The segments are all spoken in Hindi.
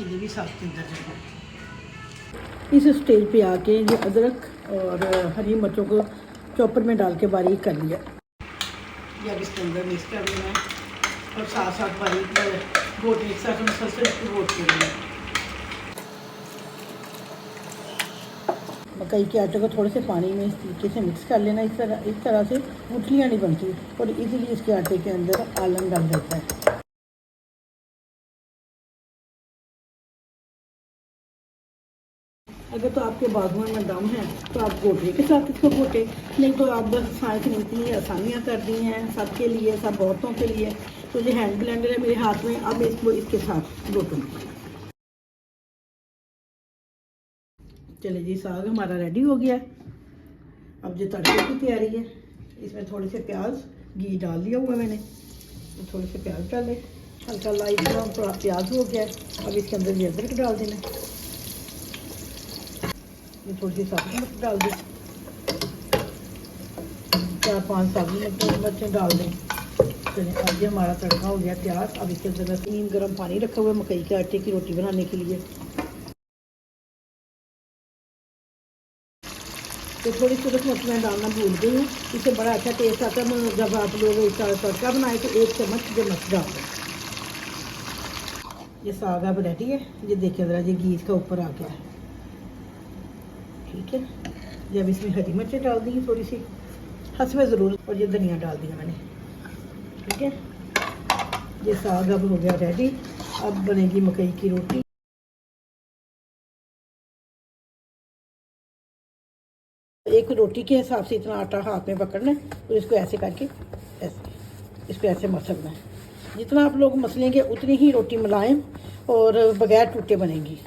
चीज़ें भी साथ के अंदर जाएँ। इस स्टेज पे आके ये अदरक और हरी मिर्चों को चॉपर में डाल के बारीक कर लिया। ये अब इसके अंदर मिक्स कर देना है और साथ साथ बारीक गोटे एक साथ मसल रोट कर देना है। मकई के आटे को थोड़े से पानी में इस तरीके से मिक्स कर लेना। इस तरह से गुठलियाँ नहीं बनती और इजीली इसके आटे के अंदर आलम डल जाता है। अगर तो आपके बाजुओं में दम है तो आप गोटे के साथ इसको गोटे, नहीं तो आप बस साइंस ने इतनी आसानियाँ कर दी हैं सबके लिए, सब औरतों के लिए। तो ये हैंड ब्लेंडर है मेरे हाथ में, अब मैं इसको इसके साथ गोटूँगी। चलिए जी, साग हमारा रेडी हो गया। अब जो तड़के की तैयारी है, इसमें थोड़े से प्याज घी डाल दिया हुआ मैंने, तो थोड़े से प्याज डाले, हल्का लाइट ब्राउन थोड़ा प्याज हो गया। अब इसके अंदर ये अदरक डाल देना, ये थोड़ी सी साबुत मिर्च डाल दें, 4-5 साबुत मिर्चें डाल दें। चलिए अब ये हमारा तड़का हो गया तैयार। अब इसके अंदर 3 गर्म पानी रखा हुआ है मकई के आटे की रोटी बनाने के लिए। तो थोड़ी सूरत मिर्च मैं डालना भूल गई हूँ, इससे बड़ा अच्छा टेस्ट आता है। जब आप लोग इसका तड़का बनाए तो 1 चम्मच जो मिर्च डाल दें। ये साग अब रेडी है, ये देखिए ज़रा, ये घी का ऊपर आ गया है, ठीक है। जब इसमें हरी मिर्चें डाल दी थोड़ी सी हंसवे ज़रूर, और ये धनिया डाल दिया मैंने, ठीक है। ये साग अब हो गया रेडी। अब बनेगी मकई की रोटी। एक रोटी के हिसाब से इतना आटा हाथ में पकड़ना है और इसको ऐसे करके ऐसे इसको ऐसे मसलना है। जितना आप लोग मसलेंगे उतनी ही रोटी मुलायम और बगैर टूटे बनेगी।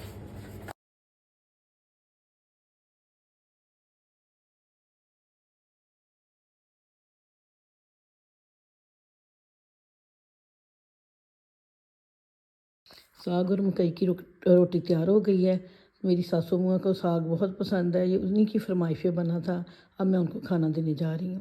साग और मकई की रोटी तैयार हो गई है। मेरी सासू माँ को साग बहुत पसंद है, ये उन्हीं की फरमाइश पे बना था। अब मैं उनको खाना देने जा रही हूँ।